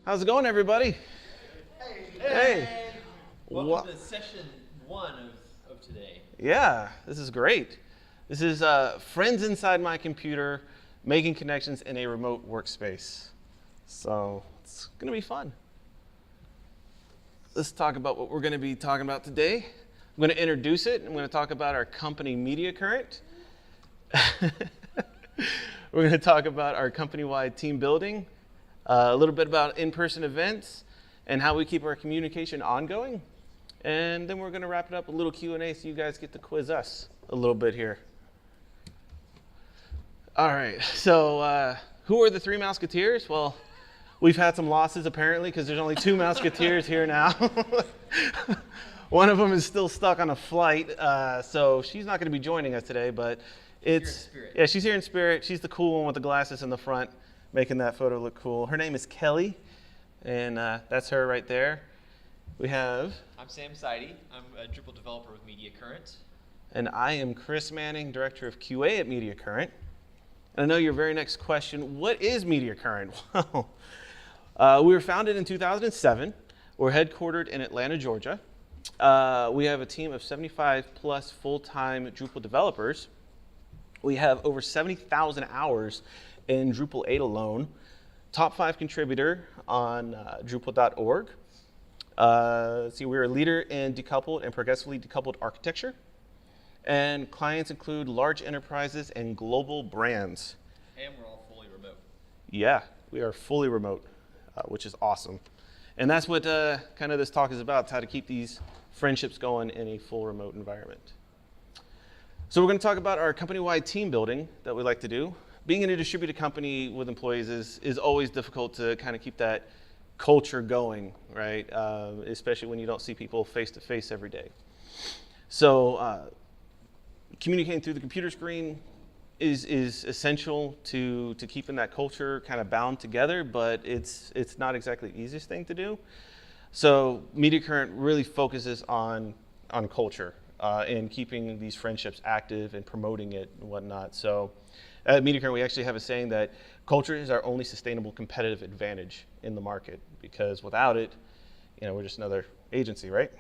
How's it going, everybody? Hey. Welcome to session 1 of today. Yeah, this is great. This is friends inside my computer making connections in a remote workspace. So it's going to be fun. Let's talk about what we're going to be talking about today. I'm going to introduce it. I'm going to talk about our company Media Current. We're going to talk about our company-wide team building, a little bit about in-person events, and how we keep our communication ongoing. And then we're going to wrap it up with a little Q&A so you guys get to quiz us a little bit here. All right, so who are the three Mouseketeers? Well, we've had some losses apparently because there's only two Mouseketeers here now. One of them is still stuck on a flight, so she's not going to be joining us today, but yeah, she's here in spirit. She's the cool one with the glasses in the front, making that photo look cool. Her name is Kelly, and that's her right there. We have... I'm Sam Seide. I'm a Drupal developer with Media Current. And I am Chris Manning, Director of QA at Media Current. And I know your very next question, what is Media Current? Well, we were founded in 2007. We're headquartered in Atlanta, Georgia. We have a team of 75 plus full-time Drupal developers. We have over 70,000 hours in Drupal 8 alone. Top 5 contributor on Drupal.org. We're a leader in decoupled and progressively decoupled architecture. And clients include large enterprises and global brands. And we're all fully remote. Yeah, we are fully remote, which is awesome. And that's what kind of this talk is about, how to keep these friendships going in a full remote environment. So we're going to talk about our company-wide team building that we like to do. Being in a distributed company with employees is always difficult to kind of keep that culture going, right? Especially when you don't see people face-to-face every day. So communicating through the computer screen is essential to keeping that culture kind of bound together, but it's not exactly the easiest thing to do. So Media Current really focuses on culture and keeping these friendships active and promoting it and whatnot. So at Media Current, we actually have a saying that culture is our only sustainable competitive advantage in the market, because without it, we're just another agency, right?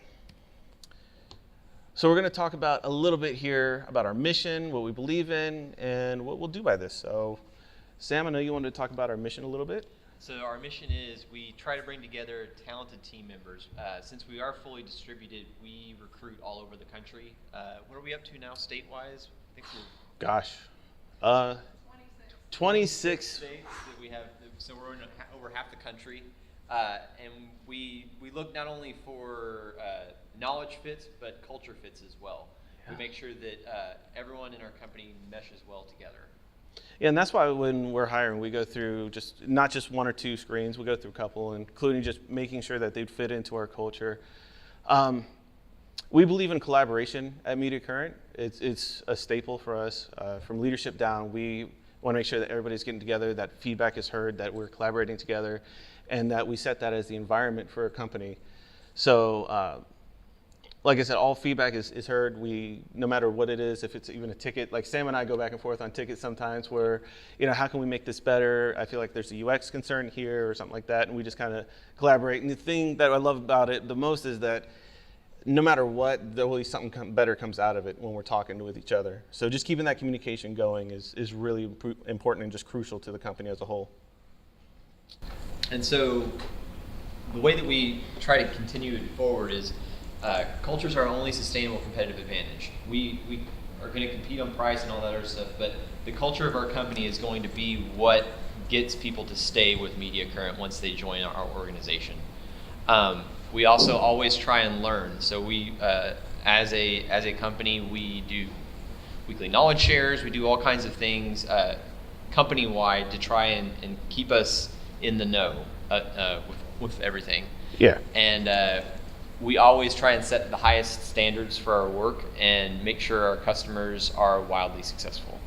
So we're going to talk about a little bit here about our mission, what we believe in, and what we'll do by this. So Sam, I know you wanted to talk about our mission a little bit. So our mission is we try to bring together talented team members. Since we are fully distributed, we recruit all over the country. What are we up to now state-wise? I think Gosh. 26 states that we have, so we're in over half the country. And we look not only for knowledge fits, but culture fits as well. Yeah. We make sure that everyone in our company meshes well together. Yeah, and that's why when we're hiring, we go through not just one or two screens, we go through a couple, including just making sure that they'd fit into our culture. We believe in collaboration at Media Current. It's a staple for us. From leadership down, we want to make sure that everybody's getting together, that feedback is heard, that we're collaborating together, and that we set that as the environment for a company. So like I said, all feedback is heard. No matter what it is, if it's even a ticket, like Sam and I go back and forth on tickets sometimes where, how can we make this better? I feel like there's a UX concern here or something like that, and we just kind of collaborate. And the thing that I love about it the most is that no matter what, there will be something better comes out of it when we're talking with each other. So just keeping that communication going is really important and just crucial to the company as a whole. And so the way that we try to continue it forward is culture is our only sustainable competitive advantage. We are going to compete on price and all that other stuff, but the culture of our company is going to be what gets people to stay with Media Current once they join our organization. We also always try and learn. So we, as a company, we do weekly knowledge shares. We do all kinds of things company-wide to try and keep us in the know with everything. Yeah. And we always try and set the highest standards for our work and make sure our customers are wildly successful.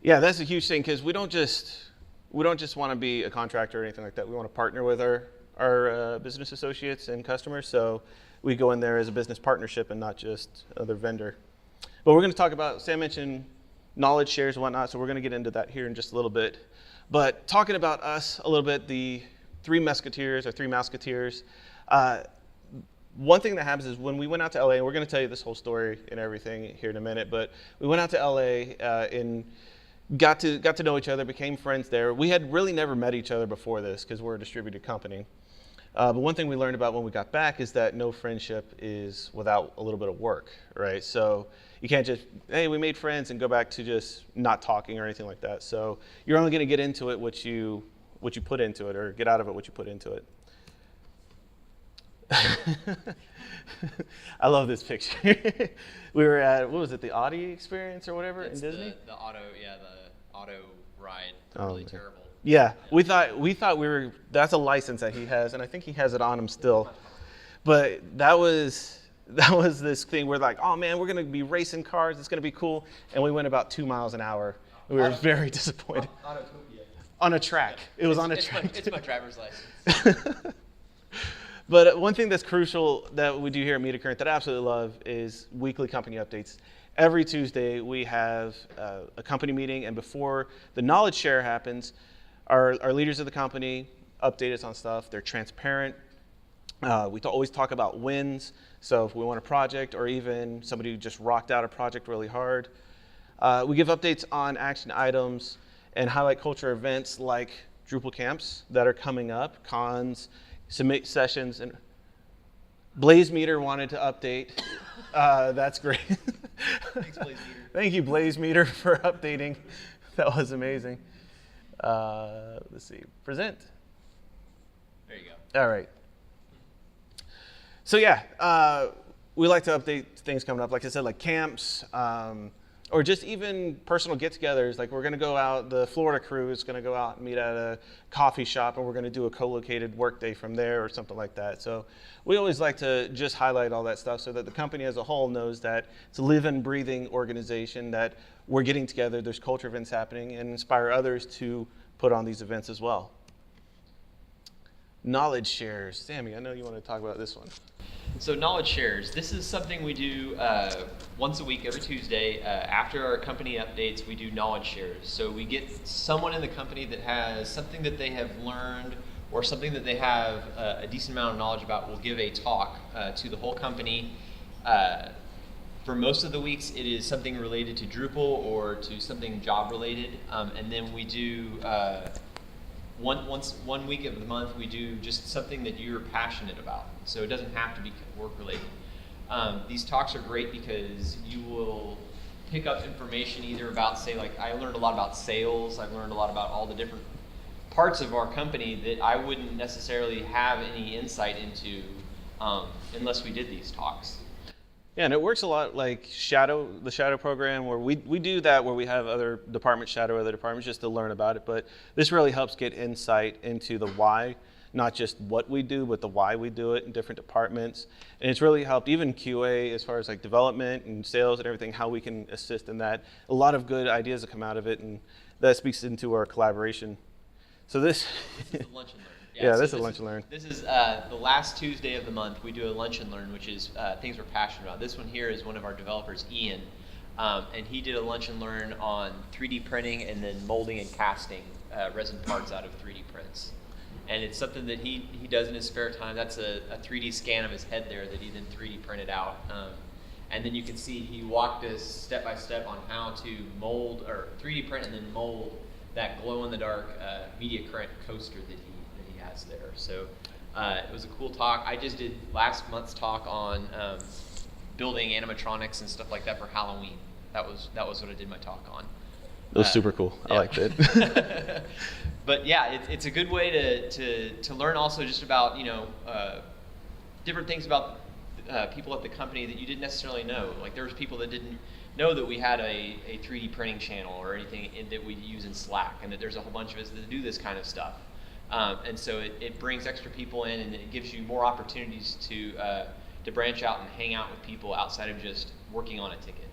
Yeah, that's a huge thing, because we don't just want to be a contractor or anything like that. We want to partner with our business associates and customers, so we go in there as a business partnership and not just another vendor. But we're going to talk about, Sam mentioned knowledge shares and whatnot, so we're going to get into that here in just a little bit. But talking about us a little bit, the three musketeers or three mouseketeers. One thing that happens is when we went out to LA, and we're going to tell you this whole story and everything here in a minute, but we went out to LA and got to know each other, became friends there. We had really never met each other before this because we're a distributed company. But one thing we learned about when we got back is that no friendship is without a little bit of work, right? So you can't just, hey, we made friends and go back to just not talking or anything like that. So you're only going to get into it what you put into it, or get out of it what you put into it. I love this picture. We were at, what was it, the Audi experience or whatever in Disney? The auto ride. Really terrible. Yeah, we thought we were, that's a license that he has, and I think he has it on him still. But that was this thing where like, oh man, we're gonna be racing cars, it's gonna be cool. And we went about 2 miles an hour. We were very disappointed. Autotopia. On a track. It was on a track. It's my driver's license. But one thing that's crucial that we do here at Meet a Current that I absolutely love is weekly company updates. Every Tuesday we have a company meeting, and before the knowledge share happens, our leaders of the company update us on stuff. They're transparent. We always talk about wins. So if we want a project, or even somebody who just rocked out a project really hard, we give updates on action items and highlight culture events like Drupal camps that are coming up, cons, submit sessions, and Blaze Meter wanted to update. That's great. Thanks, Blaze Meter. Thank you, Blaze Meter, for updating. That was amazing. Let's see, present. There you go. All right. So yeah, we like to update things coming up. Like I said, like camps, or just even personal get-togethers. Like we're going to go out, the Florida crew is going to go out and meet at a coffee shop, and we're going to do a co-located work day from there or something like that. So we always like to just highlight all that stuff so that the company as a whole knows that it's a living, breathing organization, that we're getting together, there's culture events happening, and inspire others to put on these events as well. Knowledge shares. Sammy, I know you want to talk about this one. So knowledge shares, this is something we do once a week, every Tuesday. After our company updates, we do knowledge shares. So we get someone in the company that has something that they have learned or something that they have a decent amount of knowledge about will give a talk to the whole company. For most of the weeks, it is something related to Drupal or to something job related. And then we do one week of the month, we do just something that you're passionate about. So it doesn't have to be work related. These talks are great because you will pick up information either about, say, like I learned a lot about sales. I've learned a lot about all the different parts of our company that I wouldn't necessarily have any insight into unless we did these talks. Yeah, and it works a lot like the shadow program, where we do that, where we have other departments shadow other departments just to learn about it. But this really helps get insight into the why, not just what we do, but the why we do it in different departments. And it's really helped even QA as far as like development and sales and everything, how we can assist in that. A lot of good ideas have come out of it, and that speaks into our collaboration. So this is the lunch and learn. Yeah, so this is lunch and learn. This is the last Tuesday of the month. We do a lunch and learn, which is things we're passionate about. This one here is one of our developers, Ian, and he did a lunch and learn on 3D printing and then molding and casting resin parts out of 3D prints. And it's something that he does in his spare time. That's a 3D scan of his head there that he then 3D printed out. And then you can see he walked us step by step on how to mold or 3D print and then mold that glow-in-the-dark media current coaster that he has there. So it was a cool talk. I just did last month's talk on building animatronics and stuff like that for Halloween. That was what I did my talk on. It was super cool. Yeah. I liked it. But yeah, it's a good way to learn also just about different things about people at the company that you didn't necessarily know. Like there was people that didn't know that we had a 3D printing channel or anything that we use in Slack, and that there's a whole bunch of us that do this kind of stuff. And so it brings extra people in, and it gives you more opportunities to branch out and hang out with people outside of just working on a ticket.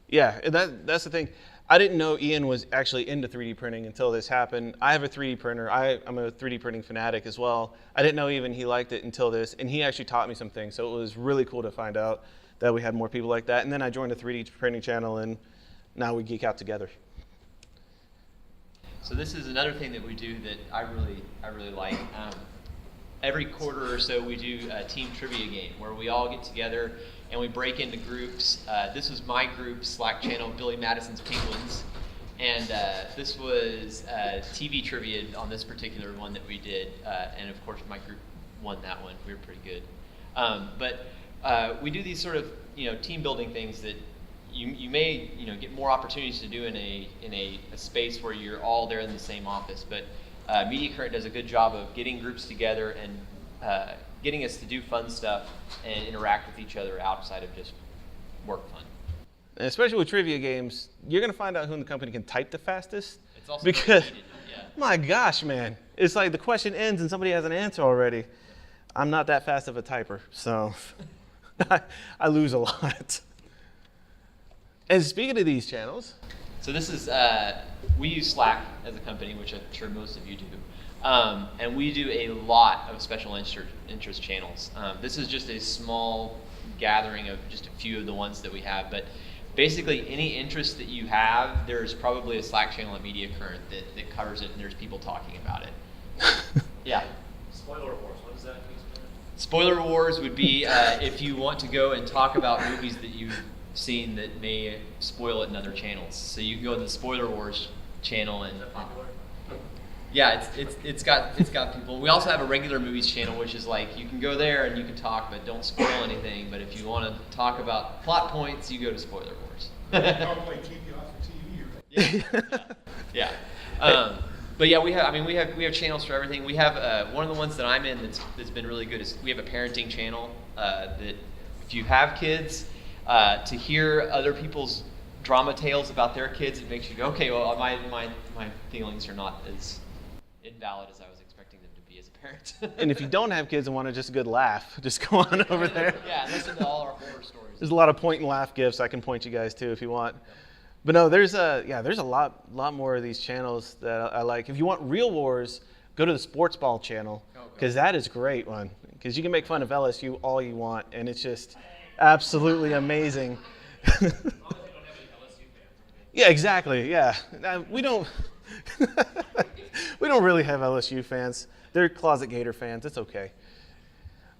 Yeah, and that's the thing. I didn't know Ian was actually into 3D printing until this happened. I have a 3D printer. I'm a 3D printing fanatic as well. I didn't know even he liked it until this, and he actually taught me some things. So it was really cool to find out that we had more people like that. And then I joined a 3D printing channel, and now we geek out together. So this is another thing that we do that I really like. Every quarter or so we do a team trivia game where we all get together and we break into groups. This was my group Slack channel, Billy Madison's Penguins, and this was TV trivia on this particular one that we did, and of course my group won that one. We were pretty good. But we do these sort of team building things that you may get more opportunities to do in a space where you're all there in the same office. But Media Current does a good job of getting groups together and getting us to do fun stuff and interact with each other outside of just work fun. And especially with trivia games, you're going to find out who in the company can type the fastest. It's also because, very heated, yeah. My gosh, man, it's like the question ends and somebody has an answer already. I'm not that fast of a typer, so I lose a lot. And speaking of these channels, so this is we use Slack as a company, which I'm sure most of you do, and we do a lot of special interest channels. This is just a small gathering of just a few of the ones that we have, but basically any interest that you have, there's probably a Slack channel at Media Current that covers it, and there's people talking about it. Yeah. Spoiler wars. What does that mean? Spoiler wars would be if you want to go and talk about movies that you've seen that may spoil it in other channels. So you can go to the Spoiler Wars channel and. Is that popular? Yeah, it's got people. We also have a regular movies channel, which is like you can go there and you can talk, but don't spoil anything. But if you want to talk about plot points, you go to Spoiler Wars. Probably keep you off the TV, right? Yeah. But yeah, we have channels for everything. We have one of the ones that I'm in that's been really good is we have a parenting channel that if you have kids, to hear other people's drama tales about their kids, it makes you go, okay, well my feelings are not as invalid as I was expecting them to be as a parent. and if you don't have kids and want just a good laugh, just go on over there. Yeah, listen to all our horror stories. There's a lot of point and laugh gifs I can point you guys to if you want. But no, there's a lot more of these channels that I like. If you want real wars, go to the Sports Ball channel because that is a great one. Because you can make fun of LSU all you want, and it's just absolutely amazing. Yeah, exactly. Yeah, we don't really have LSU fans. They're closet Gator fans. It's okay.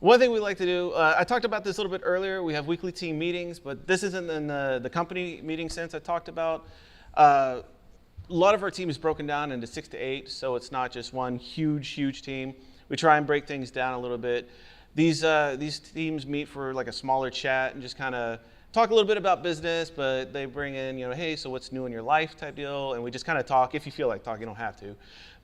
One thing we like to do, I talked about this a little bit earlier. We have weekly team meetings, but this isn't in the company meeting sense I talked about. A lot of our team is broken down into 6 to 8, so it's not just one huge team. We try and break things down a little bit. These teams meet for like a smaller chat and just kind of talk a little bit about business, but they bring in, hey, so what's new in your life type deal, and we just kind of talk. If you feel like talking, you don't have to.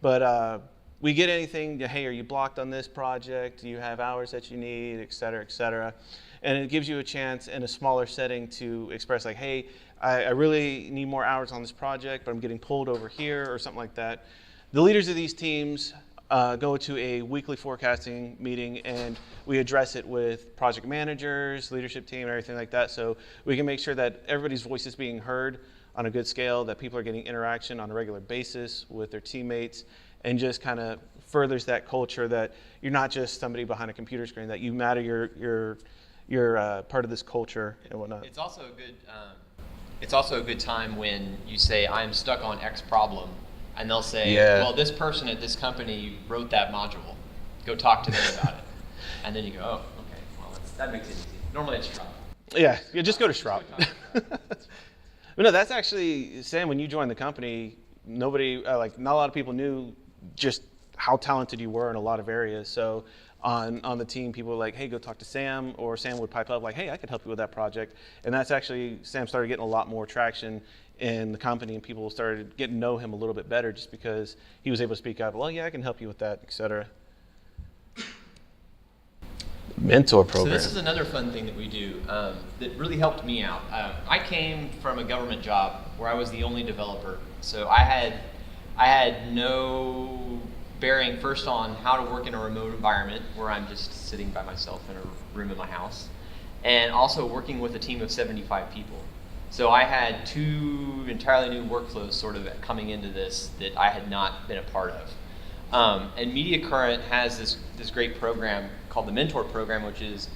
But we get anything, hey, are you blocked on this project? Do you have hours that you need, et cetera, and it gives you a chance in a smaller setting to express like, hey, I really need more hours on this project, but I'm getting pulled over here or something like that. The leaders of these teams go to a weekly forecasting meeting and we address it with project managers, leadership team, and everything like that, so we can make sure that everybody's voice is being heard on a good scale, that people are getting interaction on a regular basis with their teammates, and just kind of furthers that culture that you're not just somebody behind a computer screen, that you matter, you're part of this culture and whatnot. It's also a good time when you say, I'm stuck on X problem, and they'll say, well, this person at this company wrote that module. Go talk to them about it. And then you go, oh, okay, well, that makes it easy. Normally it's Schwab. Yeah, just go to Schwab. But no, that's actually, Sam, when you joined the company, not a lot of people knew just how talented you were in a lot of areas. So on the team, people were like, hey, go talk to Sam, or Sam would pipe up like, hey, I could help you with that project. And that's actually, Sam started getting a lot more traction in the company, and people started getting to know him a little bit better just because he was able to speak up, well, yeah, I can help you with that, et cetera. Mentor program. So this is another fun thing that we do that really helped me out. I came from a government job where I was the only developer. So I had no bearing first on how to work in a remote environment where I'm just sitting by myself in a room in my house, and also working with a team of 75 people. So I had 2 entirely new workflows sort of coming into this that I had not been a part of. And Media Current has this great program called the Mentor Program, which is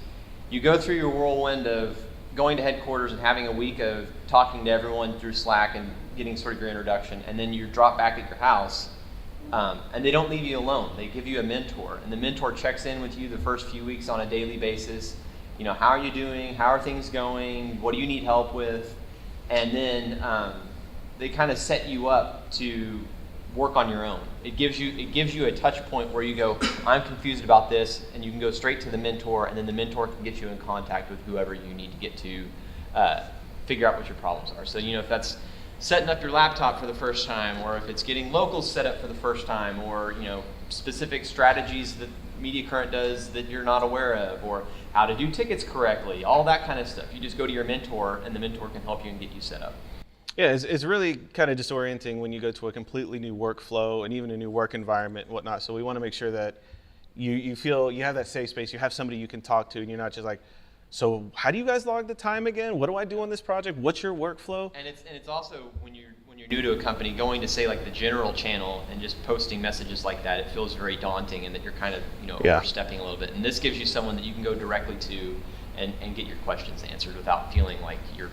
you go through your whirlwind of going to headquarters and having a week of talking to everyone through Slack and getting sort of your introduction, and then you drop back at your house, and they don't leave you alone. They give you a mentor, and the mentor checks in with you the first few weeks on a daily basis. How are you doing? How are things going? What do you need help with? And then they kind of set you up to work on your own. It gives you a touch point where you go, I'm confused about this, and you can go straight to the mentor, and then the mentor can get you in contact with whoever you need to get to figure out what your problems are. So if that's setting up your laptop for the first time, or if it's getting locals set up for the first time, or specific strategies that Media Current does that you're not aware of, or how to do tickets correctly, all that kind of stuff. You just go to your mentor, and the mentor can help you and get you set up. Yeah, it's really kind of disorienting when you go to a completely new workflow and even a new work environment and whatnot. So we want to make sure that you feel you have that safe space, you have somebody you can talk to, and you're not just like, so how do you guys log the time again? What do I do on this project? What's your workflow? And it's also when you're new to a company, going to say like the general channel and just posting messages like that, it feels very daunting, and that you're kind of overstepping a little bit. And this gives you someone that you can go directly to and get your questions answered without feeling like you're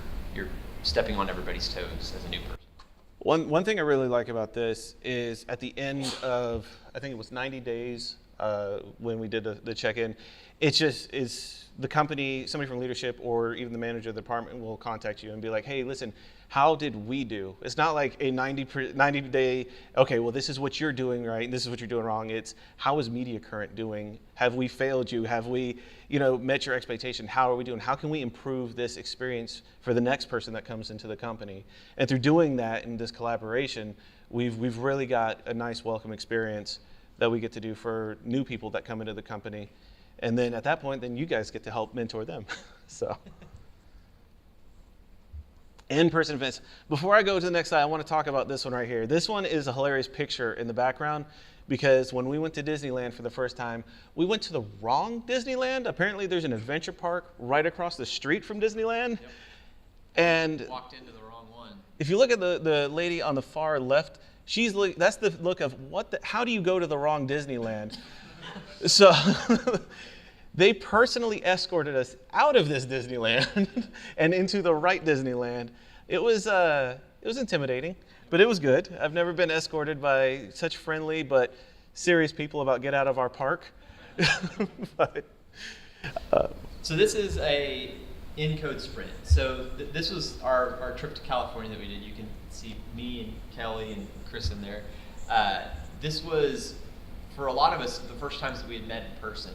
stepping on everybody's toes as a new person. One thing I really like about this is at the end of, I think it was 90 days when we did the check-in, it just is the company, somebody from leadership or even the manager of the department will contact you and be like, hey, listen, how did we do? It's not like a 90-day, okay, well, this is what you're doing right, and this is what you're doing wrong. It's how is Media Current doing? Have we failed you? Have we met your expectation? How are we doing? How can we improve this experience for the next person that comes into the company? And through doing that in this collaboration, we've really got a nice welcome experience that we get to do for new people that come into the company. And then at that point, then you guys get to help mentor them. So. In-person events. Before I go to the next slide, I want to talk about this one right here. This one is a hilarious picture in the background because when we went to Disneyland for the first time, we went to the wrong Disneyland. Apparently there's an adventure park right across the street from Disneyland. Yep. And walked into the wrong one. If you look at the lady on the far left, that's the look of how do you go to the wrong Disneyland? So they personally escorted us out of this Disneyland and into the right Disneyland. It was intimidating, but it was good. I've never been escorted by such friendly but serious people about get out of our park. So this is a in-code sprint. So this was our trip to California that we did. You can see me and Kelly and Chris in there. This was, for a lot of us, the first times that we had met in person.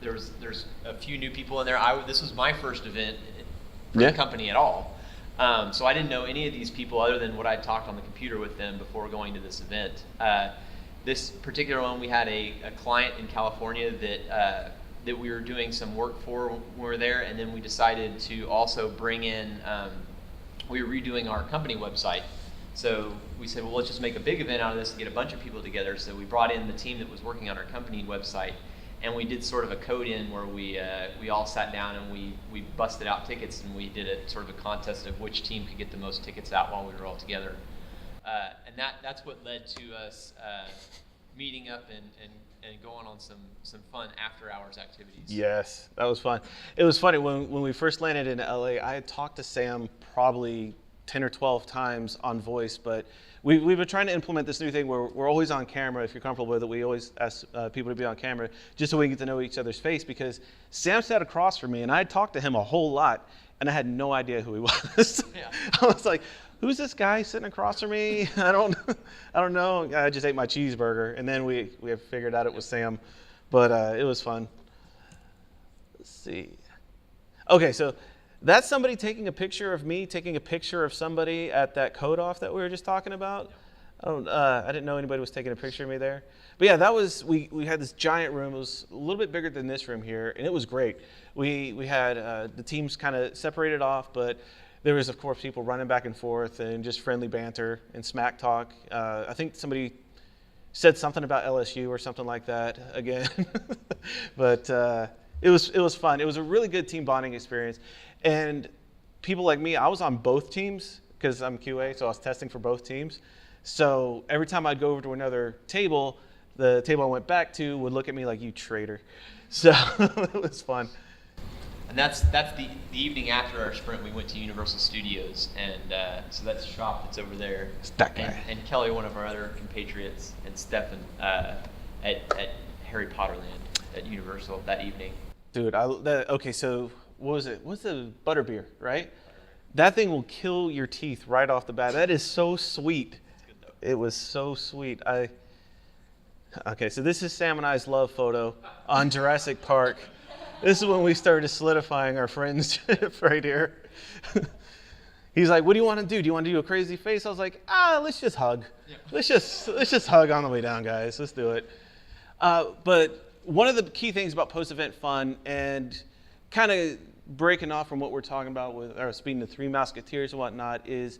There's a few new people in there. This was my first event for the company at all. So I didn't know any of these people other than what I'd talked on the computer with them before going to this event. This particular one, we had a client in California that we were doing some work for when we were there, and then we decided to also bring in, we were redoing our company website. So we said, well, let's just make a big event out of this and get a bunch of people together. So we brought in the team that was working on our company website, and we did sort of a code-in where we all sat down and we busted out tickets, and we did a sort of a contest of which team could get the most tickets out while we were all together. And that's what led to us meeting up and going on some fun after-hours activities. Yes, that was fun. It was funny, when we first landed in LA, I had talked to Sam probably 10 or 12 times on voice, but we've been trying to implement this new thing where we're always on camera. If you're comfortable with it, we always ask people to be on camera just so we can get to know each other's face, because Sam sat across from me and I had talked to him a whole lot and I had no idea who he was. Yeah. I was like, who's this guy sitting across from me? I don't know. I just ate my cheeseburger, and then we figured out it was Sam, but it was fun. Let's see. Okay, so that's somebody taking a picture of me, taking a picture of somebody at that code off that we were just talking about. I didn't know anybody was taking a picture of me there. But yeah, that was, we had this giant room. It was a little bit bigger than this room here, and it was great. We had the teams kind of separated off, but there was, of course, people running back and forth and just friendly banter and smack talk. I think somebody said something about LSU or something like that again. But it was fun. It was a really good team bonding experience. And people like me, I was on both teams because I'm QA, so I was testing for both teams. So every time I'd go over to another table, the table I went back to would look at me like, you traitor. So it was fun. And that's the evening after our sprint. We went to Universal Studios, and so that's the shop that's over there. It's that guy. And Kelly, one of our other compatriots, and Stefan at Harry Potter Land at Universal that evening. Dude, okay, so what was it? What's the butterbeer, right? That thing will kill your teeth right off the bat. That is so sweet. It's good though. It was so sweet. Okay, so this is Sam and I's love photo on Jurassic Park. This is when we started solidifying our friendship right here. He's like, "What do you want to do? Do you want to do a crazy face?" I was like, let's just hug. Yeah. Let's just hug on the way down, guys. Let's do it. But one of the key things about post-event fun and kind of breaking off from what we're talking about with our speaking the Three Musketeers and whatnot is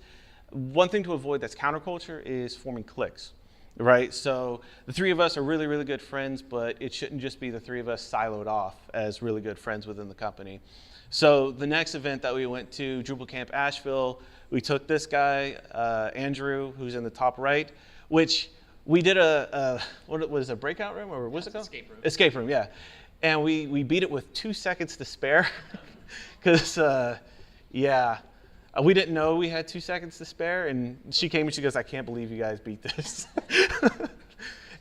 one thing to avoid that's counterculture is forming cliques. Right, so the three of us are really, really good friends, but it shouldn't just be the three of us siloed off as really good friends within the company. So the next event that we went to, Drupal Camp Asheville, we took this guy, Andrew, who's in the top right, which we did what was a breakout room, or what's it called? Escape room. Escape room, yeah. And we beat it with 2 seconds to spare, because, we didn't know we had 2 seconds to spare, and she came and she goes, "I can't believe you guys beat this."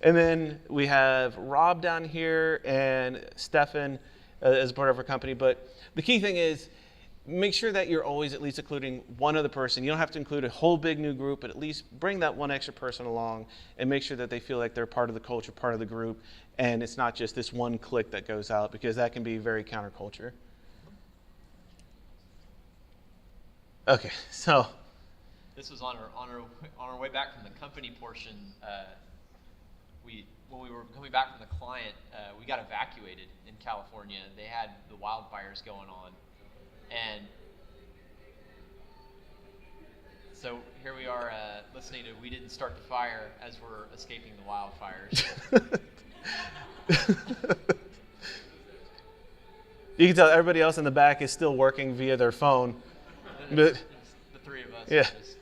And then we have Rob down here and Stefan as a part of our company. But the key thing is make sure that you're always at least including one other person. You don't have to include a whole big new group, but at least bring that one extra person along and make sure that they feel like they're part of the culture, part of the group, and it's not just this one clique that goes out, because that can be very counterculture. Okay, so This was on our way back from the company portion. When we were coming back from the client, we got evacuated in California. They had the wildfires going on, and so here we are listening to "We Didn't Start the Fire" as we're escaping the wildfires. you can tell everybody else in the back is still working via their phone. But the three of us. yeah, just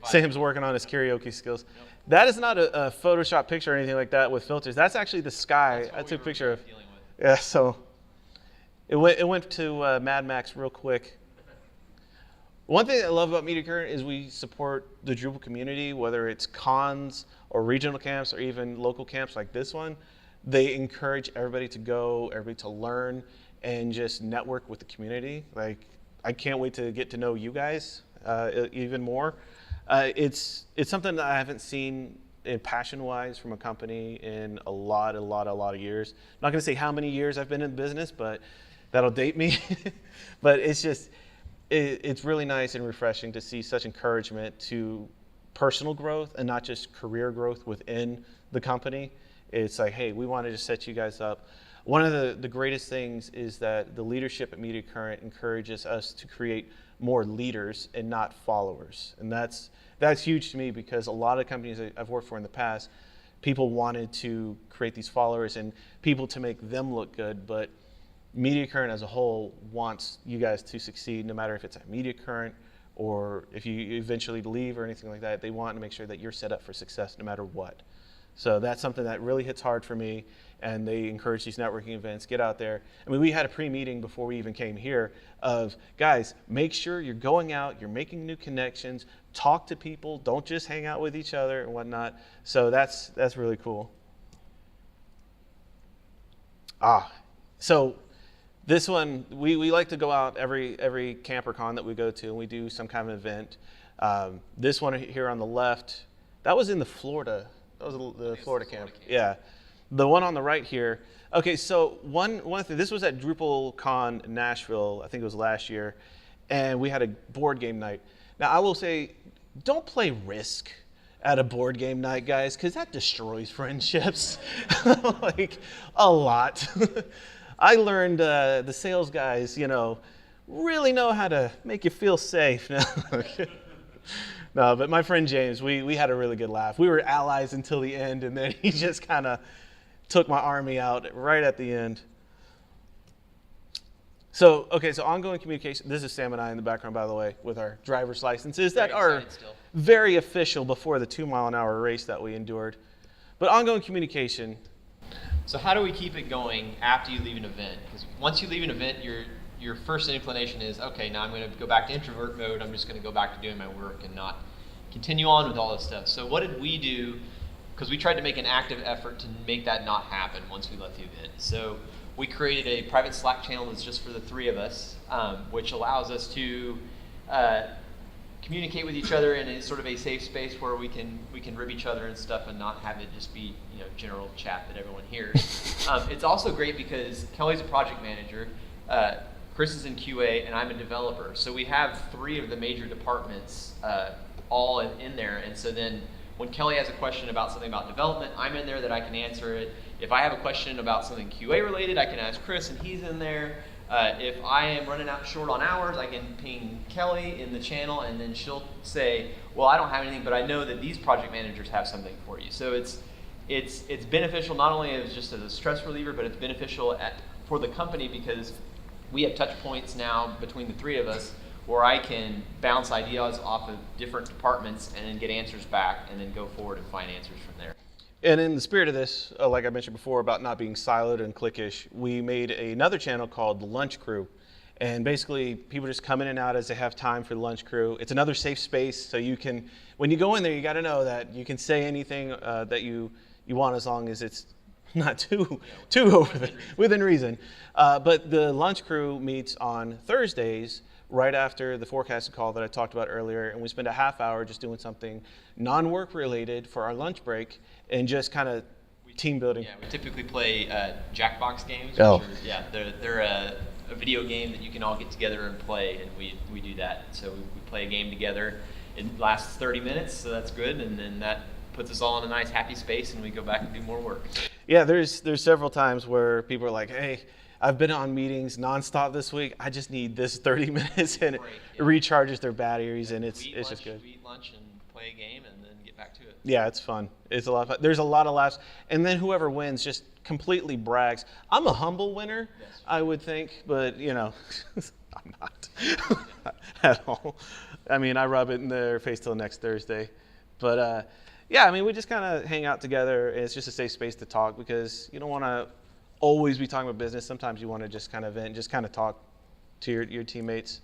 vibing. Sam's working on his karaoke skills. Yep. That is not a Photoshop picture or anything like that with filters. That's actually the sky That's what I we took a were picture of. dealing with. Yeah, so it went to Mad Max real quick. One thing I love about Media Current is we support the Drupal community, whether it's cons or regional camps or even local camps like this one. They encourage everybody to go, everybody to learn, and just network with the community. Like, I can't wait to get to know you guys even more. It's something that I haven't seen passion-wise from a company in a lot of years. I'm not going to say how many years I've been in business, but that'll date me. But it's just, it's really nice and refreshing to see such encouragement to personal growth and not just career growth within the company. It's like, hey, we wanted to set you guys up. One of the greatest things is that the leadership at Media Current encourages us to create more leaders and not followers. And that's huge to me, because a lot of companies I've worked for in the past, people wanted to create these followers and people to make them look good, but Media Current as a whole wants you guys to succeed, no matter if it's at Media Current or if you eventually leave or anything like that. They want to make sure that you're set up for success no matter what. So that's something that really hits hard for me, and they encourage these networking events. Get out there. I mean, we had a pre-meeting before we even came here of, guys, make sure you're going out, you're making new connections, talk to people, don't just hang out with each other and whatnot. So that's really cool. So this one, we like to go out every camp or con that we go to, and we do some kind of event. This one here on the left, that was in the Florida. That was the Florida camp. Yeah. The one on the right here. Okay, so one thing, this was at DrupalCon Nashville, I think it was last year, and we had a board game night. Now, I will say, don't play Risk at a board game night, guys, because that destroys friendships, like, a lot. I learned the sales guys, really know how to make you feel safe. No, but my friend James, we had a really good laugh. We were allies until the end, and then he just kind of took my army out right at the end. So ongoing communication. This is Sam and I in the background, by the way, with our driver's licenses that are very official before the 2-mile-an-hour race that we endured. But ongoing communication. So how do we keep it going after you leave an event? Because once you leave an event, your first inclination is, okay, now I'm going to go back to introvert mode. I'm just going to go back to doing my work and not continue on with all this stuff. So what did we do? Because we tried to make an active effort to make that not happen once we left the event. So we created a private Slack channel that's just for the three of us, which allows us to communicate with each other in a sort of a safe space where we can rib each other and stuff and not have it just be general chat that everyone hears. It's also great because Kelly's a project manager, Chris is in QA, and I'm a developer. So we have three of the major departments all in there, and so then when Kelly has a question about something about development, I'm in there that I can answer it. If I have a question about something QA related, I can ask Chris and he's in there. If I am running out short on hours, I can ping Kelly in the channel and then she'll say, well, I don't have anything, but I know that these project managers have something for you. So it's beneficial not only as just as a stress reliever, but it's beneficial for the company because we have touch points now between the three of us where I can bounce ideas off of different departments and then get answers back and then go forward and find answers from there. And in the spirit of this, like I mentioned before about not being siloed and cliquish, we made another channel called the Lunch Crew. And basically, people just come in and out as they have time for the Lunch Crew. It's another safe space, so you can, when you go in there, you got to know that you can say anything that you want as long as it's not too within reason. But the Lunch Crew meets on Thursdays, right after the forecasting call that I talked about earlier, and we spend a half hour just doing something non-work related for our lunch break and just kind of team building. Yeah, we typically play Jackbox games. Oh. They're a video game that you can all get together and play, and we do that. So we play a game together. It lasts 30 minutes, so that's good, and then that puts us all in a nice happy space, and we go back and do more work. Yeah, there's several times where people are like, hey, I've been on meetings nonstop this week. I just need this 30 minutes, and it recharges their batteries, and it's just good. We eat lunch and play a game, and then get back to it. Yeah, it's fun. It's a lot of fun. There's a lot of laughs, and then whoever wins just completely brags. I'm a humble winner, Yes. I would think, but I'm not at all. I mean, I rub it in their face till next Thursday, but yeah, I mean, we just kind of hang out together, and it's just a safe space to talk because you don't want to always be talking about business. Sometimes you want to just kind of vent, just kind of talk to your teammates.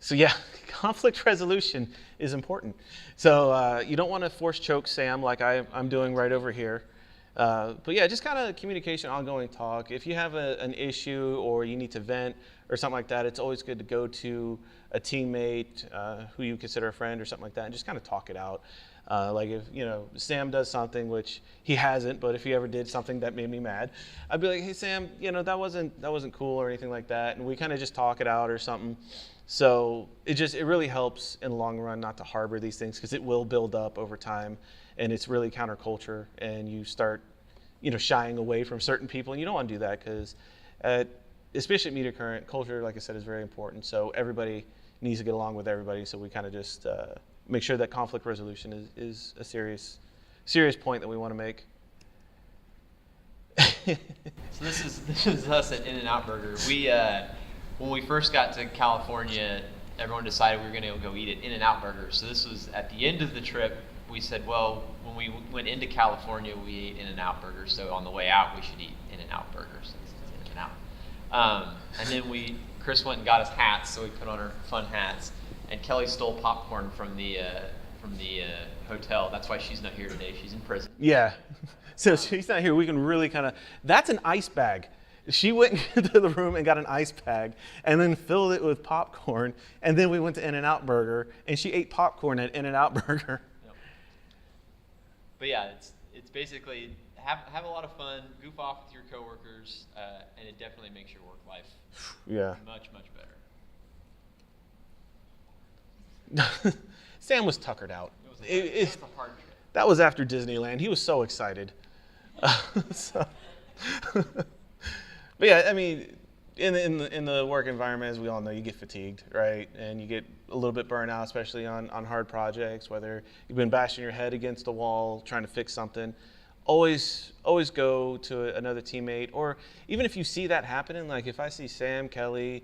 So yeah, conflict resolution is important. So you don't want to force choke Sam like I'm doing right over here. But yeah, just kind of communication, ongoing talk. If you have an issue or you need to vent or something like that, it's always good to go to a teammate who you consider a friend or something like that and just kind of talk it out. Like if Sam does something, which he hasn't, but if he ever did something that made me mad, I'd be like, hey Sam, that wasn't cool or anything like that, and we kind of just talk it out or something. So it really helps in the long run not to harbor these things because it will build up over time, and it's really counterculture, and you start shying away from certain people, and you don't want to do that because especially at Meter Current, culture, like I said, is very important. So everybody needs to get along with everybody. So we kind of just make sure that conflict resolution is a serious point that we want to make. So this is us at In-N-Out Burger. We when we first got to California, everyone decided we were going to go eat at In-N-Out Burger. So this was at the end of the trip. We said, well, when we went into California, we ate In-N-Out Burger. So on the way out, we should eat In-N-Out Burger. So this is In-N-Out. And then Chris went and got us hats, so we put on our fun hats. And Kelly stole popcorn from the hotel. That's why she's not here today. She's in prison. Yeah. So she's not here. We can really that's an ice bag. She went into the room and got an ice bag and then filled it with popcorn. And then we went to In-N-Out Burger and she ate popcorn at In-N-Out Burger. Yep. But yeah, it's basically have a lot of fun, goof off with your coworkers, and it definitely makes your work life much better. Sam was tuckered out. It was a hard trip. That was after Disneyland. He was so excited. But yeah, I mean, in the work environment, as we all know, you get fatigued, right? And you get a little bit burnt out, especially on hard projects, whether you've been bashing your head against a wall trying to fix something. Always go to another teammate, or even if you see that happening, like if I see Sam, Kelly,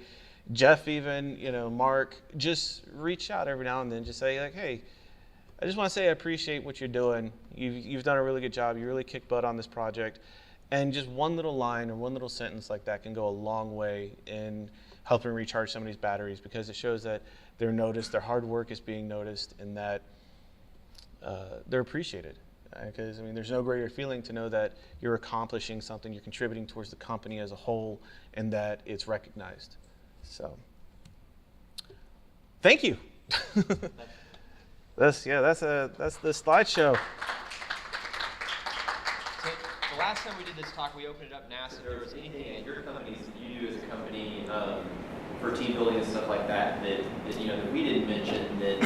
Jeff, even Mark, just reach out every now and then, just say like, hey, I just want to say I appreciate what you're doing. You've done a really good job. You really kicked butt on this project, And just one little line or one little sentence like that can go a long way in helping recharge somebody's batteries, because it shows that they're noticed, their hard work is being noticed, and that they're appreciated. Because, I mean, there's no greater feeling to know that you're accomplishing something, you're contributing towards the company as a whole, and that it's recognized. So, thank you. That's the slideshow. So the last time we did this talk, we opened it up and asked if there was anything at your companies that you do as a company for team building and stuff like that that we didn't mention that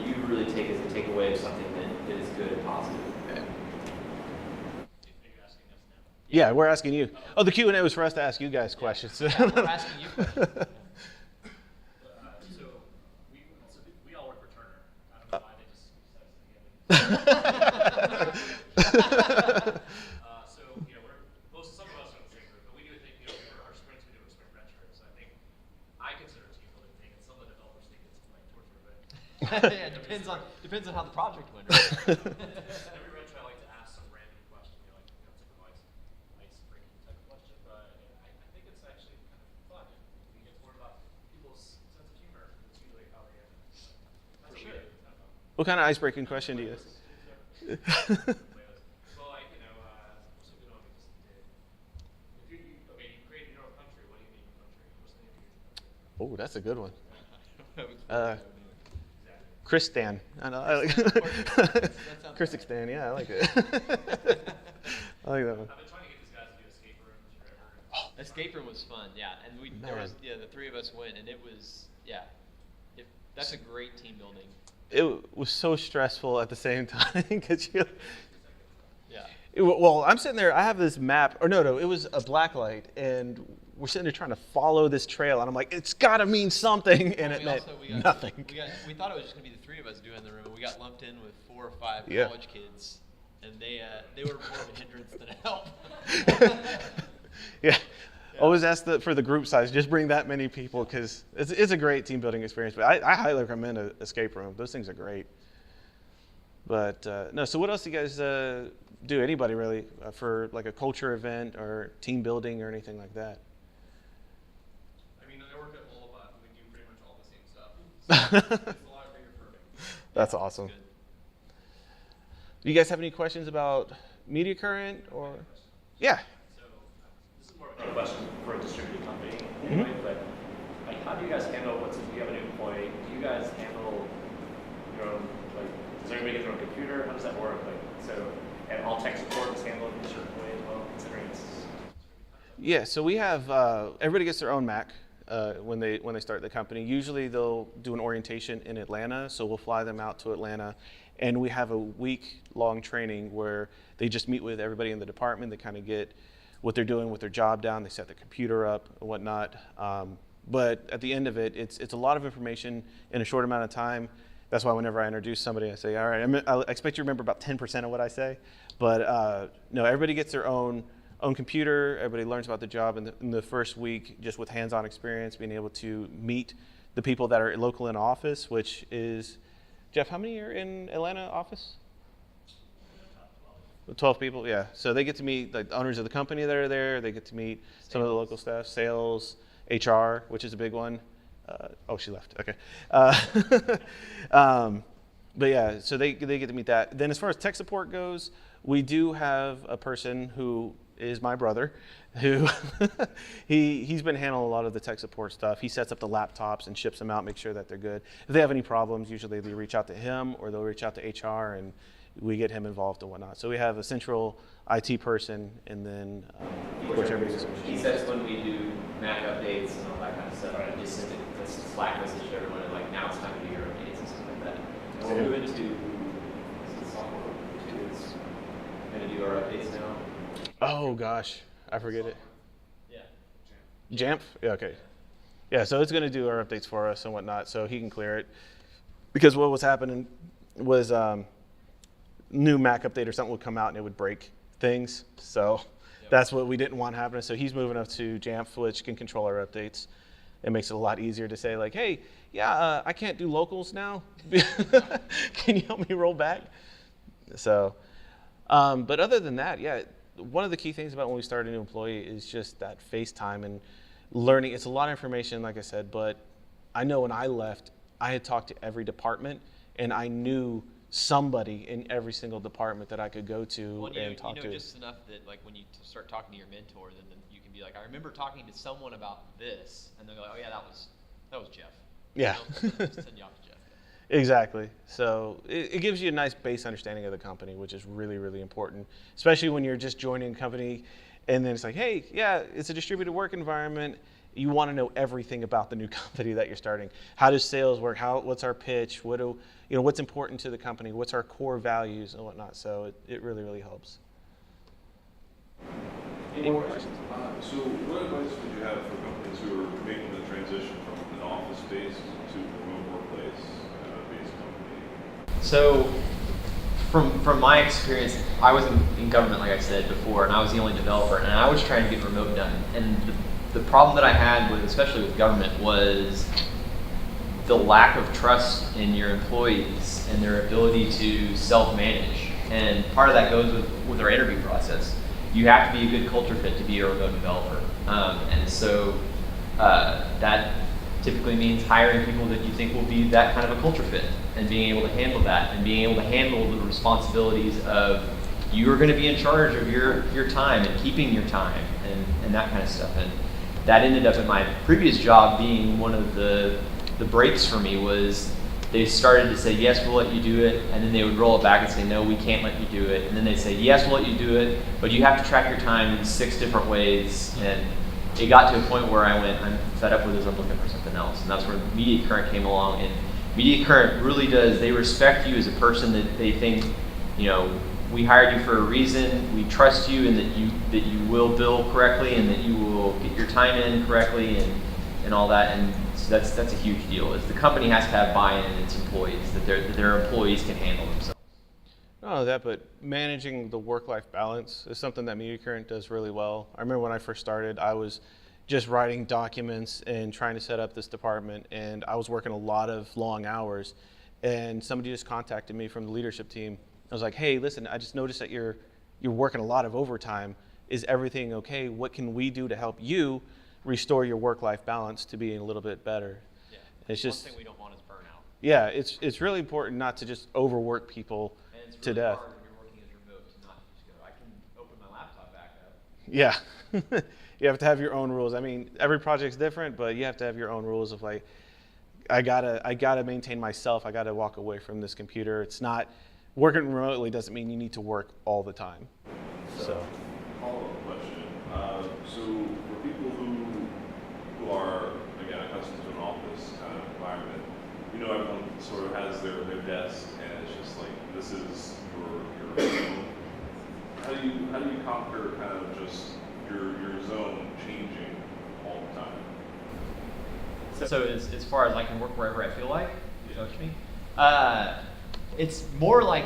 you really take as a takeaway of something that is good and positive. Okay. Yeah, we're asking you. Oh, the Q&A was for us to ask you guys questions. Yeah, we're asking you questions. We all work for Turner. I don't know why they just decided to some of us are in the same group, but we do think, for our sprints, we do a sprint retro. So I think I consider a team building thing, and some of the developers think it's like torture, but Yeah, it depends on how the project went. Right? every retro I like to ask some random question, typical ice breaking type of question, but I think it's actually kind of fun. We get to learn about people's sense of humor. It's usually how they For sure. What kind of icebreaking question do you ask? Well, what's a good one we just did? If you created your own country, what do you name your country? What's the name of your country? Oh, that's a good one. Exactly. Chrisstan. I know. I like Chrisstan, yeah, I like it. I like that one. I've been trying to get these guys to do escape rooms forever. Escape room was fun, yeah, and the three of us went, and it was that's a great team building. It was so stressful at the same time because Yeah. Well, I'm sitting there. I have this map, or no, it was a black light, and we're sitting there trying to follow this trail, and I'm like, it's got to mean something, and it meant nothing. We thought it was just gonna be the three of us doing the room, and we got lumped in with 4 or 5 Yeah. college kids, and they were more of a hindrance than a help. Yeah. Always ask for the group size. Just bring that many people, because it's a great team building experience. But I highly recommend an escape room. Those things are great. But no, so what else do you guys do? Anybody really for like a culture event or team building or anything like that? I mean, I work at Lullaby. We do pretty much all the same stuff. So it's a lot bigger for me. That's awesome. Good. Do you guys have any questions about Media Current or? Yeah. So this is more of a question for a distributed company anyway, but like, how do you guys handle if you have a new employee? Do you guys handle your own, does everybody get their own computer? How does that work? And all tech support is handled in a certain way as well, considering it's. Yeah, so we have everybody gets their own Mac when they start the company. Usually they'll do an orientation in Atlanta, so we'll fly them out to Atlanta, and we have a week-long training where they just meet with everybody in the department. They kind of get what they're doing with their job down. They set the computer up and whatnot. But at the end of it, it's a lot of information in a short amount of time. That's why whenever I introduce somebody, I say, all right, I expect you to remember about 10% of what I say. But no, everybody gets their own computer. Everybody learns about the job in the first week, just with hands-on experience, being able to meet the people that are local in office, which is, Jeff, how many are in Atlanta office? 12 people, yeah. So they get to meet the owners of the company that are there. They get to meet some of the local staff, sales, HR, which is a big one. Oh, she left. Okay. But yeah, so they get to meet that. Then as far as tech support goes, we do have a person who is my brother, who he's been handling a lot of the tech support stuff. He sets up the laptops and ships them out, makes sure that they're good. If they have any problems, usually they reach out to him or they'll reach out to HR and we get him involved and whatnot. So we have a central IT person, and then of course everybody's. He says when we do Mac updates and all that kind of stuff, I just send a Slack message to everyone and now it's time to do your updates and stuff like that. And we'll move into software is going to do our updates now. Oh gosh, I forget it. Yeah. Jamf? Yeah, okay. Yeah, so it's going to do our updates for us and whatnot, so he can clear it. Because what was happening was new Mac update or something would come out and it would break things. So that's what we didn't want happening. So he's moving up to Jamf, which can control our updates. It makes it a lot easier to say like, hey, yeah, I can't do locals now. Can you help me roll back? So, but other than that, yeah, one of the key things about when we start a new employee is just that face time and learning. It's a lot of information, like I said, but I know when I left, I had talked to every department, and I knew somebody in every single department that I could go to and talk to. Just enough that like when you start talking to your mentor, then you can be like, I remember talking to someone about this, and they're like, oh yeah, that was Jeff. Yeah. Send you off to Jeff. Exactly. So it gives you a nice base understanding of the company, which is really, really important, especially when you're just joining a company and then it's like, hey, yeah, it's a distributed work environment. You want to know everything about the new company that you're starting. How does sales work? What's our pitch? What's important to the company? What's our core values and whatnot? So it really, really helps. Any more questions? So what advice would you have for companies who are making the transition from an office-based to a remote workplace-based company? So from my experience, I was in government, like I said before, and I was the only developer, and I was trying to get remote done. And the problem that I had with, especially with government, was the lack of trust in your employees and their ability to self-manage. And part of that goes with our interview process. You have to be a good culture fit to be a remote developer. And so that typically means hiring people that you think will be that kind of a culture fit and being able to handle that and being able to handle the responsibilities of you're going to be in charge of your time and keeping your time and that kind of stuff. And that ended up in my previous job being one of the breaks for me. Was they started to say, yes, we'll let you do it, and then they would roll it back and say, no, we can't let you do it. And then they'd say, yes, we'll let you do it, but you have to track your time in 6 different ways. And it got to a point where I went, I'm fed up with this, I'm looking for something else. And that's where Media Current came along. And Media Current really does, they respect you as a person, that they think, we hired you for a reason, we trust you, and that you will bill correctly and that you will get your time in correctly and all that. And so that's a huge deal. Is the company has to have buy-in in its employees, that their employees can handle themselves. Not only that, but managing the work-life balance is something that Media Current does really well. I remember when I first started, I was just writing documents and trying to set up this department, and I was working a lot of long hours, and somebody just contacted me from the leadership team. I was like, hey, listen, I just noticed that you're working a lot of overtime. Is everything okay? What can we do to help you restore your work-life balance to being a little bit better? Yeah. It's just, one thing we don't want is burnout. yeah, it's really important not to just overwork people to death. Hard when you're working as remote to not just go, I can open my laptop back up. Yeah. You have to have your own rules. I mean, every project's different, but you have to have your own rules of like, I gotta maintain myself. I gotta walk away from this computer. It's not, working remotely doesn't mean you need to work all the time. So. Follow-up question. So for people who are, again, accustomed to an office kind of environment, everyone sort of has their desk, and it's just like, this is your zone. How do you conquer kind of just your zone changing all the time? So as far as I can work wherever I feel like, you know what I mean? It's more like,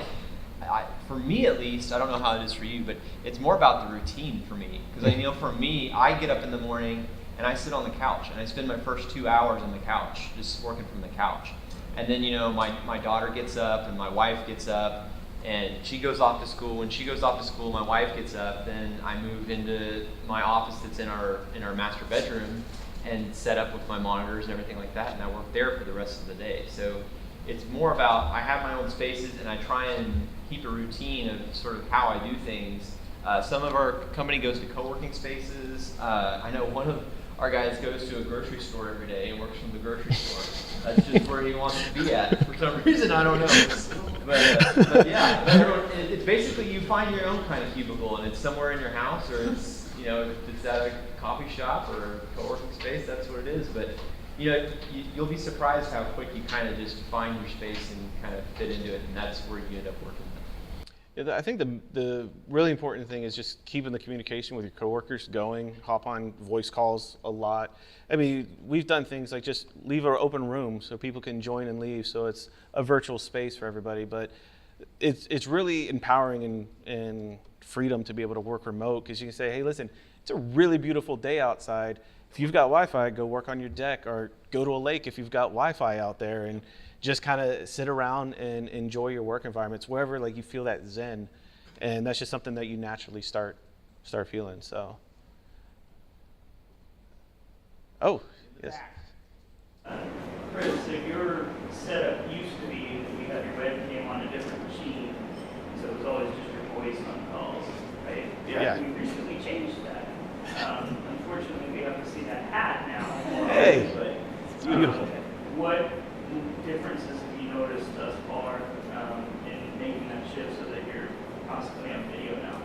for me at least, I don't know how it is for you, but it's more about the routine for me. Because for me, I get up in the morning and I sit on the couch and I spend my first 2 hours on the couch, just working from the couch. And then my daughter gets up and my wife gets up and she goes off to school. When she goes off to school, my wife gets up. Then I move into my office that's in our master bedroom and set up with my monitors and everything like that. And I work there for the rest of the day. So it's more about, I have my own spaces and I try and keep a routine of sort of how I do things. Some of our company goes to co-working spaces. I know one of our guys goes to a grocery store every day and works from the grocery store. That's just where he wants to be at. For some reason, I don't know. But yeah, it's basically you find your own kind of cubicle, and it's somewhere in your house, or it's if it's at a coffee shop or a co-working space, that's what it is. But you'll be surprised how quick you kind of just find your space and kind of fit into it, and that's where you end up working. Yeah, I think the really important thing is just keeping the communication with your coworkers going. Hop on voice calls a lot. I mean, we've done things like just leave an open room so people can join and leave, so it's a virtual space for everybody. But it's really empowering and freedom to be able to work remote, because you can say, hey, listen, it's a really beautiful day outside. If you've got Wi-Fi, go work on your deck, or go to a lake if you've got Wi-Fi out there, and just kind of sit around and enjoy your work environments wherever you feel that zen. And that's just something that you naturally start start feeling. So, oh, yes. Chris, so your setup used to be that you had your webcam on a different machine, so it was always just your voice on calls, right? Yeah. We recently changed that. Unfortunately, we have to see that hat now. Hey, But, it's beautiful. What differences have you noticed thus far in making that shift so that you're constantly on video now?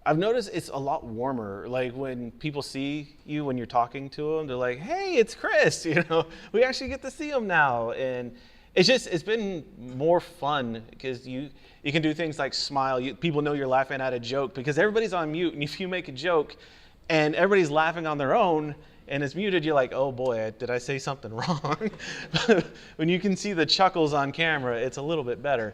I've noticed it's a lot warmer. Like when people see you when you're talking to them, they're like, "Hey, it's Chris." You know, we actually get to see him now, and it's been more fun because you can do things like smile. People know you're laughing at a joke because everybody's on mute, and if you make a joke, and everybody's laughing on their own, and it's muted, you're like, "Oh boy, did I say something wrong?" When you can see the chuckles on camera, it's a little bit better.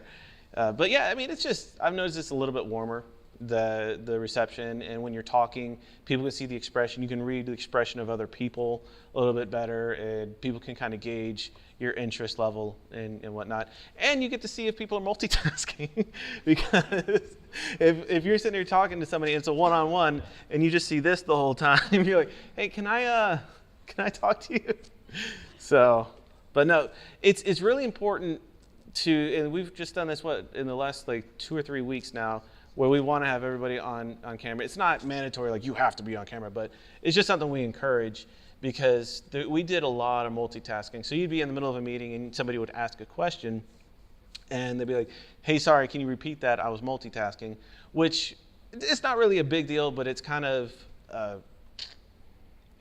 But yeah, I mean, I've noticed it's a little bit warmer. The reception, and when you're talking, people can see the expression. You can read the expression of other people a little bit better, and people can kind of gauge your interest level and whatnot. And you get to see if people are multitasking because if you're sitting here talking to somebody and it's a one-on-one and you just see this the whole time, you're like, "Hey, can I talk to you?" So, but no, it's really important to, and we've just done this in the last like 2 or 3 weeks now, where we want to have everybody on camera. It's not mandatory, like you have to be on camera, but it's just something we encourage because we did a lot of multitasking. So you'd be in the middle of a meeting and somebody would ask a question and they'd be like, "Hey, sorry, can you repeat that? I was multitasking," which it's not really a big deal, but it's kind of,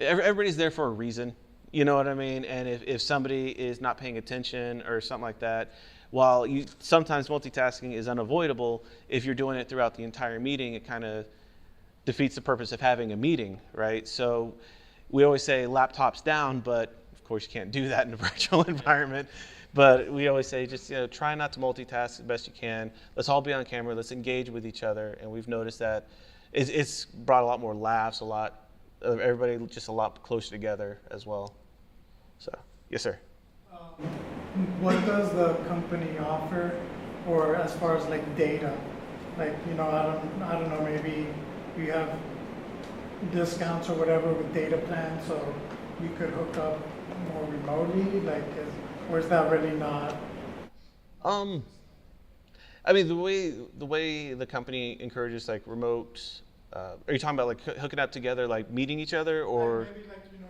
everybody's there for a reason. You know what I mean? And if somebody is not paying attention or something like that, while sometimes multitasking is unavoidable, if you're doing it throughout the entire meeting, it kind of defeats the purpose of having a meeting, right? So we always say laptops down, but of course you can't do that in a virtual environment. But we always say just try not to multitask the best you can. Let's all be on camera. Let's engage with each other. And we've noticed that it's brought a lot more laughs, a lot of everybody just a lot closer together as well. So yes, sir. What does the company offer, or as far as like data? Like, I don't know, maybe you have discounts or whatever with data plans, so you could hook up more remotely, or is that really not? I mean, the way the company encourages like remote, are you talking about like hooking up together, like meeting each other, or?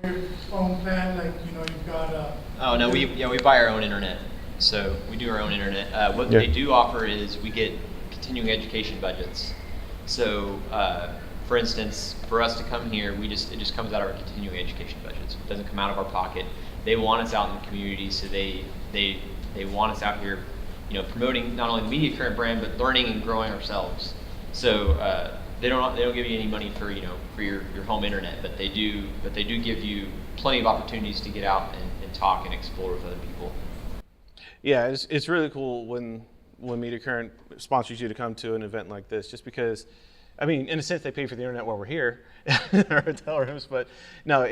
Maybe your phone plan, you've got a. Oh no, we buy our own internet, so we do our own internet. What they do offer is we get continuing education budgets. So, for instance, for us to come here, it just comes out of our continuing education budgets. It doesn't come out of our pocket. They want us out in the community, so they want us out here, promoting not only the Media Current brand but learning and growing ourselves. So they don't give you any money for your home internet, but they do give you plenty of opportunities to get out and talk and explore with other people. Yeah, it's really cool when Media Current sponsors you to come to an event like this, just because, I mean, in a sense, they pay for the internet while we're here in our hotel rooms, but no,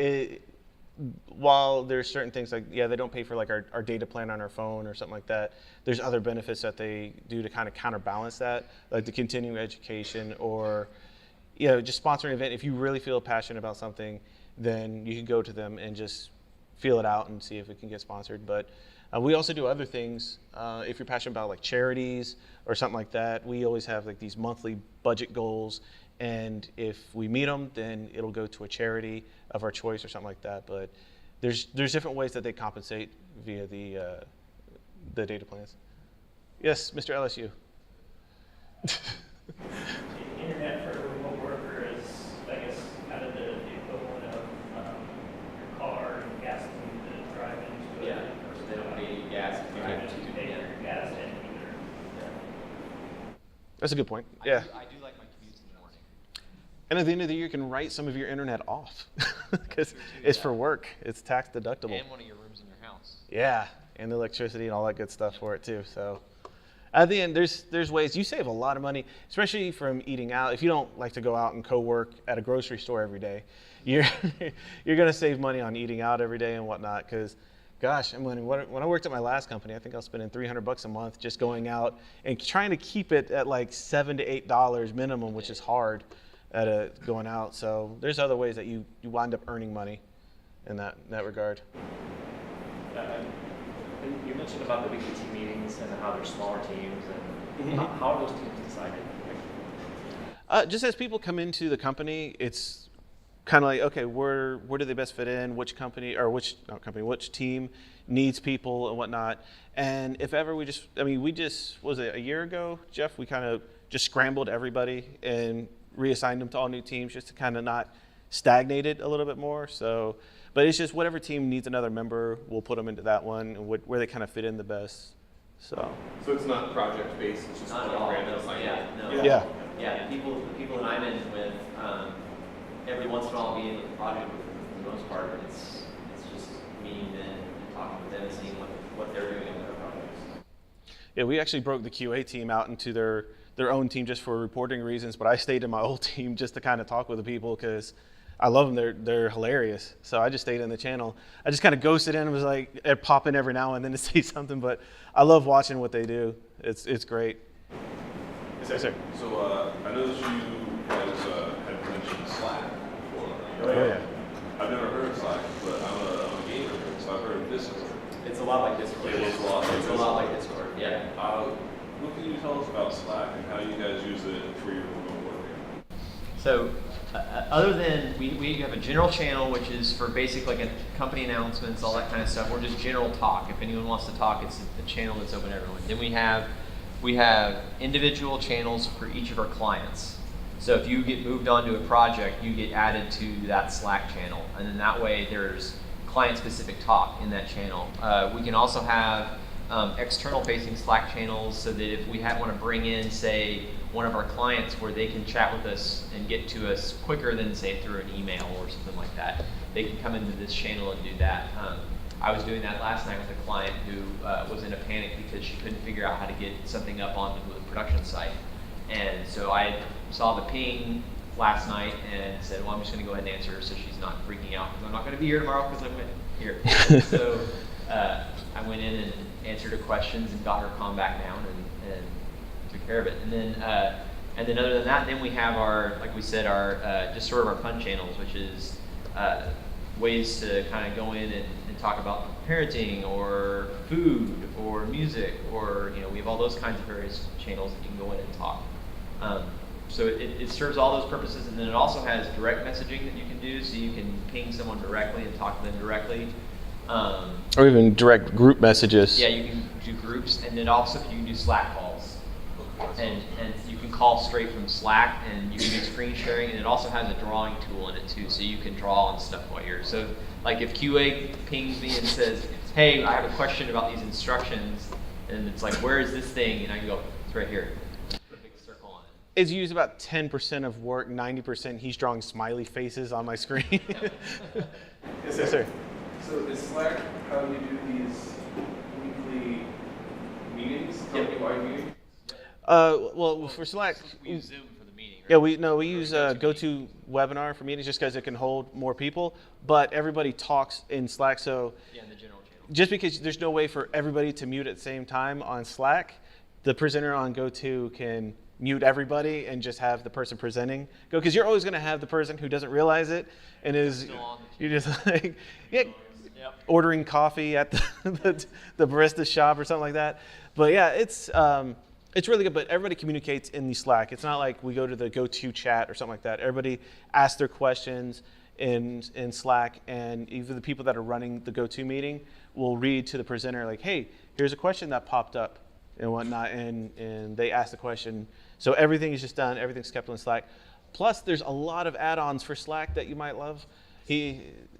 while there's certain things like, they don't pay for like our data plan on our phone or something like that, there's other benefits that they do to kind of counterbalance that, like the continuing education or, just sponsor an event. If you really feel passionate about something, then you can go to them and just feel it out and see if it can get sponsored. But we also do other things. If you're passionate about like charities or something like that, we always have like these monthly budget goals. And if we meet them, then it'll go to a charity of our choice or something like that. But there's different ways that they compensate via the data plans. Yes, Mr. LSU. Internet for a remote worker is, I guess, kind of the equivalent of your car and gas to drive into. Yeah, so they don't pay gas. Drive into pay for your gas and either. That's a good point. Yeah. I do like my commutes in the morning. And at the end of the year, you can write some of your internet off because it's for work. It's tax deductible. And one of your rooms in your house. Yeah, and the electricity and all that good stuff for it too. So at the end, there's ways. You save a lot of money, especially from eating out. If you don't like to go out and co-work at a grocery store every day, you're going to save money on eating out every day and whatnot. Because, gosh, when I worked at my last company, I think I was spending $300 a month just going out and trying to keep it at like $7 to $8 minimum, which is hard. going out. So there's other ways that you wind up earning money in that regard. And you mentioned about the weekly team meetings and how they're smaller teams, and Mhm. how are those teams decided? Just as people come into the company, it's kind of like, okay, where do they best fit in? Which company or which team needs people and whatnot? And if ever we just was it a year ago, Jeff? We kind of just scrambled everybody and reassigned them to all new teams just to kind of not stagnate it a little bit more. So, but it's just whatever team needs another member, we'll put them into that one and where they kind of fit in the best. So So it's not project based, it's just Not one at all. random No, assignment? yeah, no. yeah. Yeah, the people that I'm in with, every once in a while I'll be in with the project, but for the most part, it's just meeting them and talking with them and seeing what they're doing in their projects. Yeah, we actually broke the QA team out into their own team just for reporting reasons, but I stayed in my old team just to kind of talk with the people because I love them. They're hilarious. So I just stayed in the channel. I just kind of ghosted in and was like, I'd pop in every now and then to say something, but I love watching what they do. It's great. Yes, sir. So I noticed you guys had mentioned Slack before. Oh, yeah. I've never heard of Slack, but I'm a gamer, so I've heard of Discord. It's a lot like Discord. It is a lot like It's a lot like Discord, yeah. What can you tell us about Slack and how you guys use it for your remote work? So, other than we have a general channel, which is for basic like company announcements, all that kind of stuff. We're just general talk. If anyone wants to talk, it's a channel that's open to everyone. Then we have individual channels for each of our clients. So if you get moved onto a project, you get added to that Slack channel, and then that way there's client-specific talk in that channel. We can also have external-facing Slack channels, so that if we want to bring in, say, one of our clients where they can chat with us and get to us quicker than, say, through an email or something like that, they can come into this channel and do that. I was doing that last night with a client who was in a panic because she couldn't figure out how to get something up onto the production site. And so I saw the ping last night and said, well, I'm just going to go ahead and answer her so she's not freaking out, because I'm not going to be here tomorrow because I'm here. So I went in and answered her questions and got her calm back down and took care of it. And then other than that, then we have our, like we said, our just sort of our fun channels, which is ways to kind of go in and talk about parenting or food or music, or we have all those kinds of various channels that you can go in and talk. So it serves all those purposes, and then it also has direct messaging that you can do, so you can ping someone directly and talk to them directly. Or even direct group messages. Yeah, you can do groups, and then also you can do Slack calls. And you can call straight from Slack, and you can do screen sharing, and it also has a drawing tool in it too, so you can draw and stuff while you're. So like if QA pings me and says, hey, I have a question about these instructions, and it's like, where is this thing? And I can go, it's right here. Put a big circle on it. It's used about 10% of work, 90% he's drawing smiley faces on my screen. Yes, Yes, sir. So is Slack how you do these weekly meetings, company-wide meetings? Well, for Slack, We use Zoom for the meeting, right? yeah, we use GoToWebinar for meetings just because it can hold more people, but everybody talks in Slack, so Yeah, in the general channel. just because there's no way for everybody to mute at the same time on Slack, the presenter on GoTo can mute everybody and just have the person presenting go, because you're always going to have the person who doesn't realize it and is Still on the you're just like yeah, Yep. ordering coffee at the barista shop or something like that. But yeah, it's really good. But everybody communicates in the Slack. It's not like we go to the GoTo chat or something like that. Everybody asks their questions in Slack, and even the people that are running the GoTo meeting will read to the presenter like, hey, here's a question that popped up and whatnot, and they ask the question. So everything is just done. Everything's kept in Slack. Plus, there's a lot of add-ons for Slack that you might love.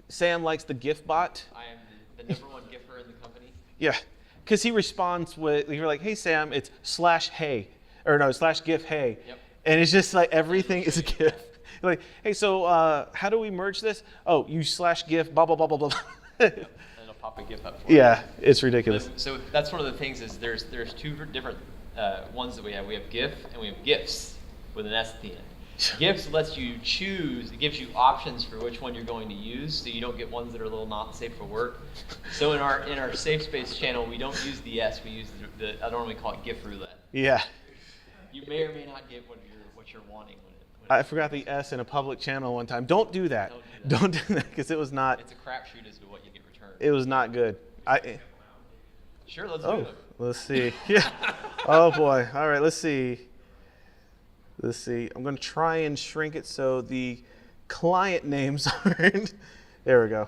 Sam likes the GIF bot. I am the number one giffer in the company. Yeah, because he responds with, you're like, hey, Sam, it's /hey, or no, /GIF hey. Yep. And it's just like everything is a GIF. You're like, hey, so how do we merge this? Oh, you /GIF, blah, blah, blah, blah, blah. And it'll pop a GIF up for you. Yeah, it's ridiculous. So that's one of the things is there's two different ones that we have. We have GIF and we have GIFs with an S at the end. GIFs lets you choose. It gives you options for which one you're going to use, so you don't get ones that are a little not safe for work. So in our safe space channel, we don't use the S. We use I normally call it GIF roulette. Yeah. You may or may not get what you're wanting with it. I forgot the S in a public channel one time. Don't do that. Don't do that because it was not. It's a crapshoot as to what you get returned. It was not good. Sure, let's do Oh, it. let's see. Yeah. Oh boy. All right. Let's see. Let's see. I'm going to try and shrink it so the client names aren't. There we go.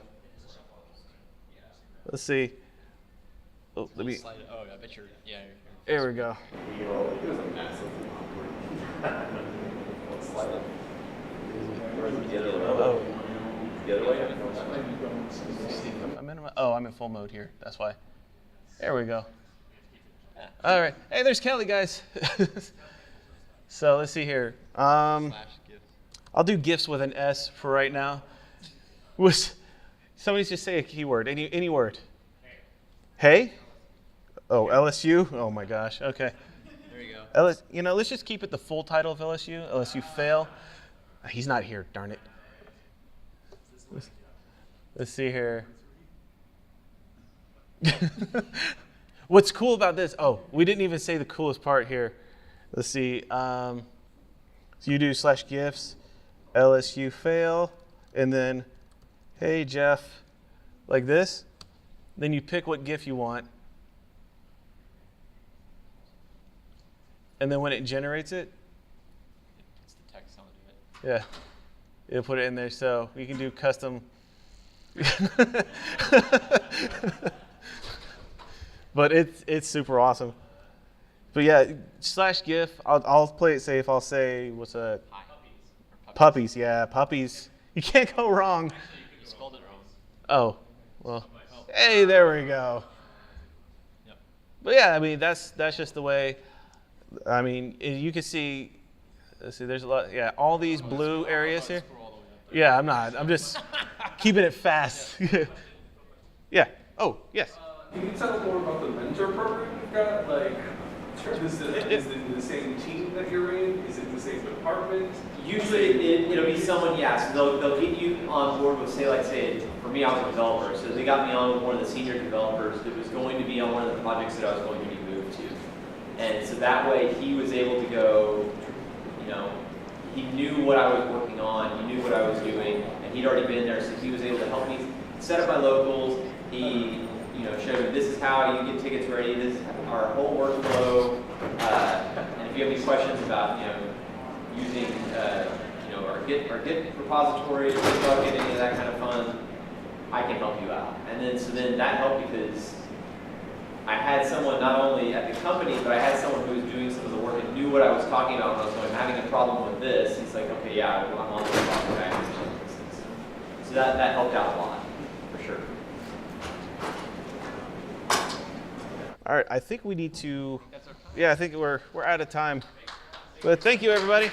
Let's see. Oh, let me. Slide it. Oh, I bet you're. Yeah. There we go. Oh. I'm in full mode here. That's why. There we go. All right. Hey, there's Kelly, guys. So let's see here. Slash gift. I'll do gifts with an S for right now. Somebody just say a keyword. Any word. Hey? Oh, LSU? Oh my gosh. Okay. There you go. Let's just keep it the full title of LSU. LSU fail. He's not here, darn it. Let's see here. What's cool about this? Oh, we didn't even say the coolest part here. Let's see. So you do /gifts, LSU fail, and then, hey Jeff, like this. Then you pick what GIF you want. And then when it generates it, It's the text onto it. yeah, it'll put it in there. So you can do custom. But it's super awesome. But yeah, /GIF. I'll play it safe. I'll say what's a Hi. puppies. Yeah, puppies. You can't go wrong. You spelled it wrong. Oh, well. Hey, there we go. Yep. But yeah, I mean that's just the way. I mean, you can see. Let's see, there's a lot. Yeah, all these blue areas here. Scroll all the way up. Yeah, I'm not. I'm just keeping it fast. Yeah. Oh, yes. Can you tell more about the mentor program you've got? Like, is it the same team that you're in? Is it the same department? Usually it'll be someone, yeah, so they'll get you on board with, say, for me, I was a developer, so they got me on with one of the senior developers that was going to be on one of the projects that I was going to be moved to. And so that way he was able to go, he knew what I was working on, he knew what I was doing, and he'd already been there, so he was able to help me set up my locals. He showed me this is how you get tickets ready, this is our whole workflow, and if you have any questions about, using, our Git repository, Git bucket, any of that kind of fun, I can help you out. And then that helped because I had someone not only at the company, but I had someone who was doing some of the work and knew what I was talking about when I was going, I'm having a problem with this. He's like, okay, yeah, I'm on this problem. Okay, I understand this. So that helped out a lot, for sure. All right. I think we need to. Yeah, I think we're out of time. But thank you, everybody.